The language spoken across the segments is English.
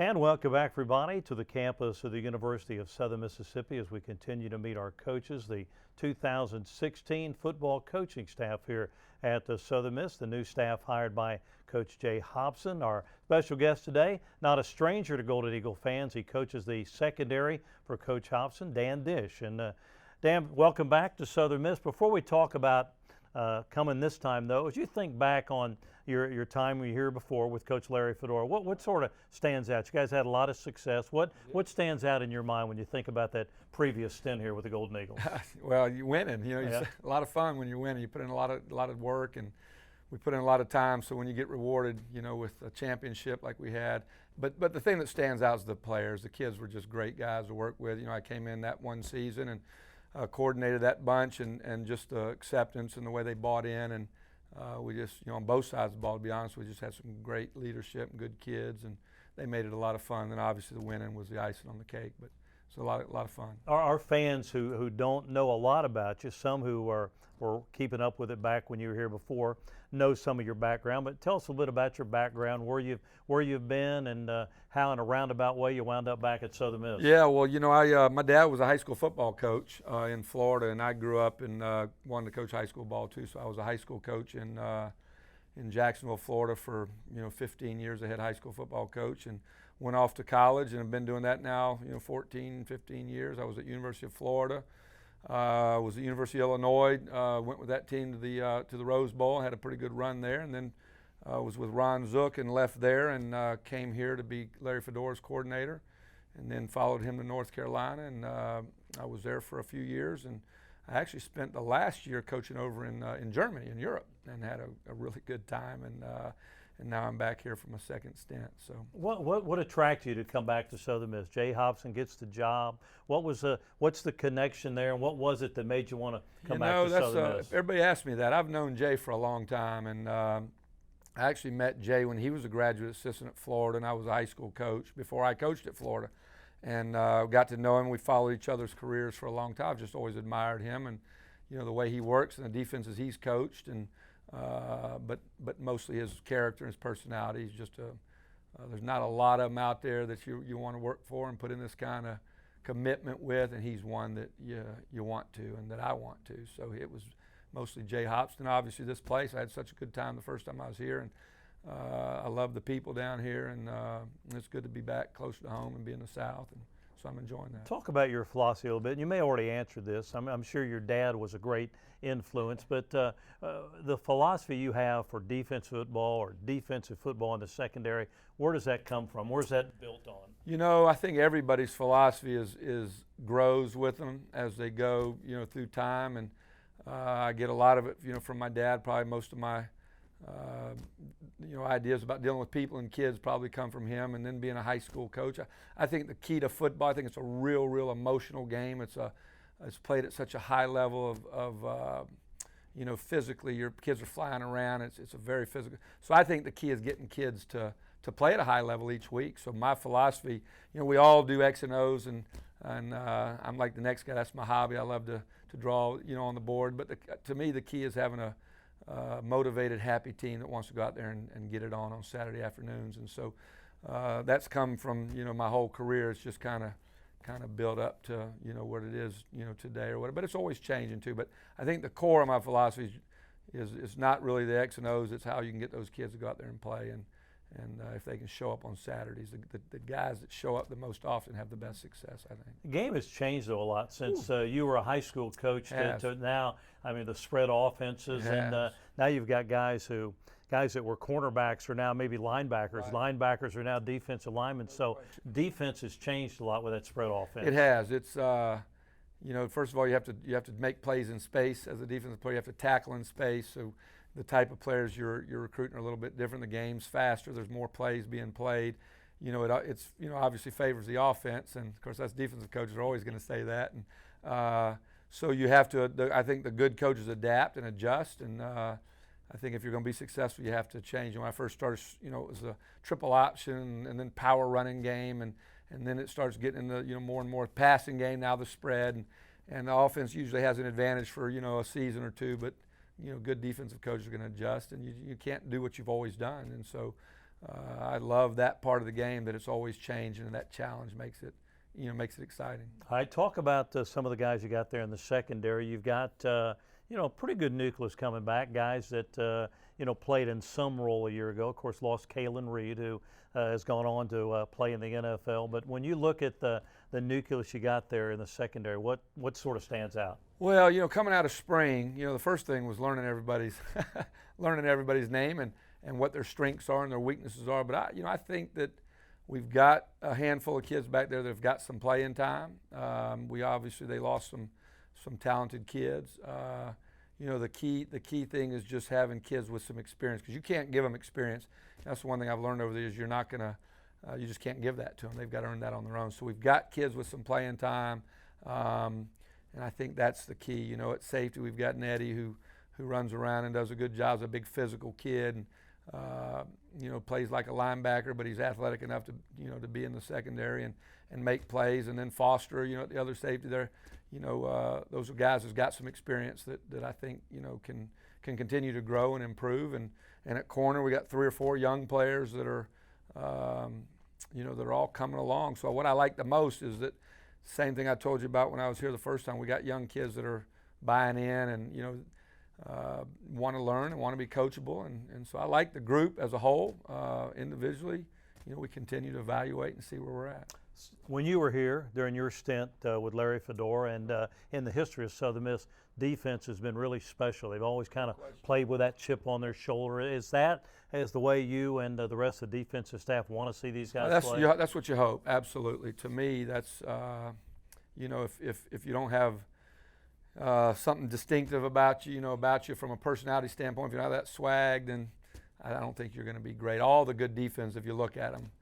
And welcome back, everybody, to the campus of the University of Southern Mississippi as we continue to meet our coaches, the 2016 football coaching staff here at the Southern Miss, the new staff hired by Coach Jay Hobson. Our special guest today, not a stranger to Golden Eagle fans. He coaches the secondary for Coach Hobson, Dan Disch. And Dan, welcome back to Southern Miss. Before we talk about coming this time, though, as you think back on your time we were here before with Coach Larry Fedora, what sort of stands out? You guys had a lot of success. What stands out in your mind when you think about that previous stint here with the Golden Eagles? Well, you're winning. You know, Yeah. it's a lot of fun when you're winning. You put in a lot of work, and we put in a lot of time. So when you get rewarded, you know, with a championship like we had, but the thing that stands out is the players. The kids were just great guys to work with. You know, I came in that one season and coordinated that bunch, and just the acceptance and the way they bought in, and we just, you know, on both sides of the ball, to be honest, we just had some great leadership and good kids, and they made it a lot of fun. And obviously the winning was the icing on the cake, but it's a lot of fun. Our fans who don't know a lot about you, some who were keeping up with it back when you were here before, know some of your background. But tell us a little bit about your background, where you've been, and how in a roundabout way you wound up back at Southern Miss. Yeah, well, you know, my dad was a high school football coach in Florida, and I grew up and wanted to coach high school ball too. So I was a high school coach in Jacksonville, Florida for 15 years. I head high school football coach, and went off to college and have been doing that now 14, 15 years. I was at University of Florida. Was at University of Illinois, went with that team to the Rose Bowl, had a pretty good run there, and then was with Ron Zook and left there and came here to be Larry Fedora's coordinator, and then followed him to North Carolina, and I was there for a few years, and I actually spent the last year coaching over in Germany, in Europe, and had a really good time, and now I'm back here for my second stint. So what attracted you to come back to Southern Miss? Jay Hobson gets the job. What's the connection there, and what was it that made you want to come back to Southern Miss? Everybody asks me that. I've known Jay for a long time, and I actually met Jay when he was a graduate assistant at Florida, and I was a high school coach before I coached at Florida, and got to know him. We followed each other's careers for a long time. I've just always admired him, and the way he works and the defenses he's coached, and but mostly his character and his personality. He's just there's not a lot of them out there that you want to work for and put in this kind of commitment with, and he's one that you want to, and that I want to. So it was mostly Jay Hobson. Obviously this place, I had such a good time the first time I was here, and I love the people down here, and it's good to be back close to home and be in the South, and so I'm enjoying that. Talk about your philosophy a little bit. You may already answer this. I'm sure your dad was a great influence, but the philosophy you have for defensive football or defensive football in the secondary, where does that come from? Where's that built on? You know, I think everybody's philosophy is grows with them as they go, through time, and I get a lot of it, from my dad. Probably most of my ideas about dealing with people and kids probably come from him, and then being a high school coach. I think the key to football, I think it's a real emotional game. It's played at such a high level of physically, your kids are flying around. It's a very physical. So I think the key is getting kids to play at a high level each week. So my philosophy, we all do X and O's, and I'm like the next guy. That's my hobby. I love to draw, on the board. But to me, the key is having a motivated, happy team that wants to go out there and get it on Saturday afternoons. And so that's come from my whole career. It's just kind of built up to what it is today or whatever. But it's always changing too. But I think the core of my philosophy is not really the X and O's. It's how you can get those kids to go out there and play, and if they can show up on Saturdays. The guys that show up the most often have the best success, I think. The game has changed though a lot since you were a high school coach to now. I mean, the spread offenses, and now you've got guys that were cornerbacks are now maybe linebackers. Right. Linebackers are now defensive linemen. So defense has changed a lot with that spread offense. It has. It's first of all, you have to make plays in space as a defensive player. You have to tackle in space. So the type of players you're recruiting are a little bit different. The game's faster. There's more plays being played. It's obviously favors the offense, and of course, us defensive coaches are always going to say that. And so you have to. I think the good coaches adapt and adjust, and I think if you're going to be successful, you have to change. When I first started, it was a triple option and then power running game, and then it starts getting in the more and more passing game. Now the spread, and the offense usually has an advantage for a season or two, but good defensive coaches are going to adjust, and you can't do what you've always done. And so I love that part of the game, that it's always changing, and that challenge makes it exciting. All right, talk about some of the guys you got there in the secondary. You've got a pretty good nucleus coming back, guys that played in some role a year ago. Of course, lost Kalen Reed, who has gone on to play in the NFL. But when you look at the nucleus you got there in the secondary, what sort of stands out? Well, coming out of spring, the first thing was learning everybody's name and what their strengths are and their weaknesses are. But I think that we've got a handful of kids back there that have got some playing time. They lost some talented kids. The key thing is just having kids with some experience, because you can't give them experience. That's the one thing I've learned over the years. You just can't give that to them. They've got to earn that on their own. So we've got kids with some playing time, and I think that's the key. At safety, we've got Nettie who runs around and does a good job. He's a big physical kid, and plays like a linebacker, but he's athletic enough to be in the secondary and make plays. And then Foster, at the other safety there, those are guys who's got some experience that I think can continue to grow and improve. And at corner, we got 3 or 4 young players that are that are all coming along. So what I like the most is that same thing I told you about when I was here the first time. We got young kids that are buying in and want to learn and want to be coachable, and so I like the group as a whole. Individually, we continue to evaluate and see where we're at. When you were here during your stint with Larry Fedora, and in the history of Southern Miss, defense has been really special. They've always kind of played with that chip on their shoulder. Is the way you and the rest of the defensive staff want to see these guys play? That's what you hope. Absolutely. To me, that's if you don't have something distinctive about you, from a personality standpoint, if you don't have that swag, then I don't think you're going to be great. All the good defense, if you look at them,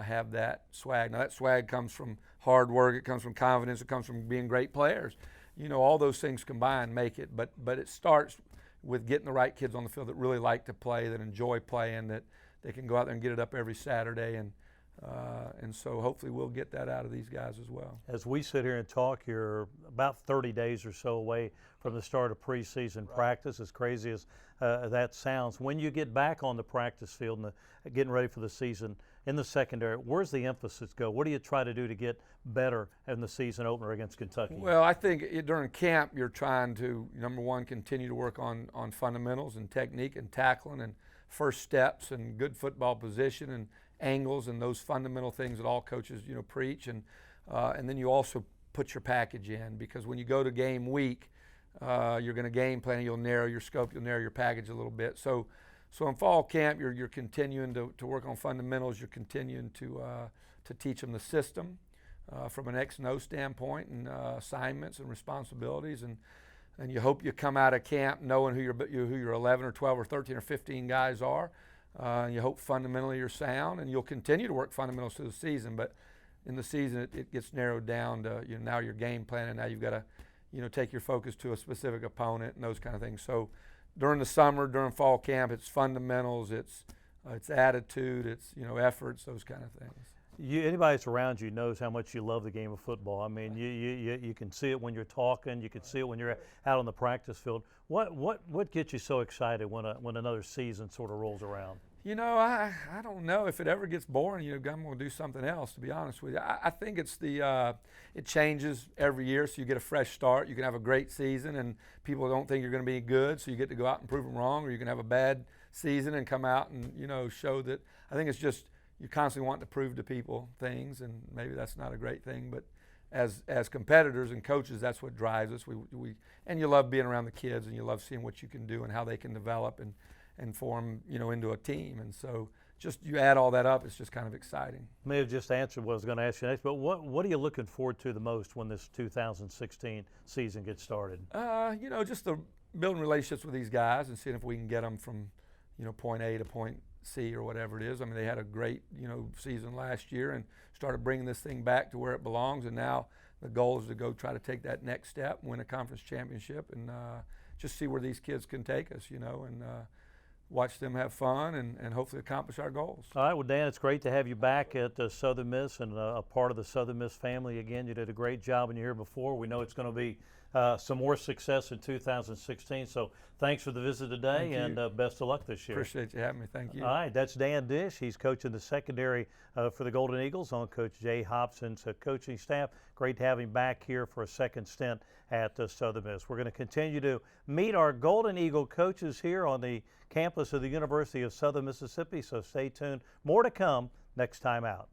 have that swag. Now that swag comes from hard work, it comes from confidence, it comes from being great players. All those things combined make it, but it starts with getting the right kids on the field that really like to play, that enjoy playing, that they can go out there and get it up every Saturday, and so hopefully we'll get that out of these guys as well. As we sit here and talk, you're about 30 days or so away from the start of preseason practice, as crazy as that sounds. When you get back on the practice field and getting ready for the season in the secondary, where's the emphasis go? What do you try to do to get better in the season opener against Kentucky? Well, I think during camp you're trying to, number one, continue to work on fundamentals and technique and tackling and first steps and good football position and angles and those fundamental things that all coaches preach, and then you also put your package in, because when you go to game week, you're going to game plan, you'll narrow your scope, you'll narrow your package a little bit. So in fall camp, you're continuing to work on fundamentals. You're continuing to teach them the system from an X and O standpoint, and assignments and responsibilities, and you hope you come out of camp knowing who your 11 or 12 or 13 or 15 guys are. You hope fundamentally you're sound, and you'll continue to work fundamentals through the season. But in the season, it gets narrowed down to now you're game planning. Now you've got to take your focus to a specific opponent and those kind of things. So during the summer, during fall camp, it's fundamentals, it's attitude, it's efforts, those kind of things. Anybody that's around you knows how much you love the game of football. I mean, you can see it when you're talking. You can see it when you're out on the practice field. What gets you so excited when another season sort of rolls around? I don't know if it ever gets boring. I'm going to do something else, to be honest with you. I think it's it changes every year, so you get a fresh start. You can have a great season, and people don't think you're going to be good, so you get to go out and prove them wrong, or you can have a bad season and come out and show that. I think it's just you constantly want to prove to people things, and maybe that's not a great thing, but as competitors and coaches, that's what drives us. And you love being around the kids, and you love seeing what you can do and how they can develop and form into a team. And so just you add all that up, it's just kind of exciting. May have just answered what I was going to ask you next, but what are you looking forward to the most when this 2016 season gets started? Just the building relationships with these guys and seeing if we can get them from point A to point C or whatever it is. I mean, they had a great season last year and started bringing this thing back to where it belongs, and now the goal is to go try to take that next step, win a conference championship, and just see where these kids can take us, and watch them have fun and hopefully accomplish our goals. All right, well, Dan, it's great to have you back at Southern Miss and a part of the Southern Miss family again. You did a great job when you were here before. We know it's going to be some more success in 2016. So thanks for the visit today, and best of luck this year. Appreciate you having me. Thank you. All right, that's Dan Disch. He's coaching the secondary for the Golden Eagles on Coach Jay Hobson's coaching staff. Great to have him back here for a second stint at Southern Miss. We're going to continue to meet our Golden Eagle coaches here on the campus of the University of Southern Mississippi, so stay tuned. More to come next time out.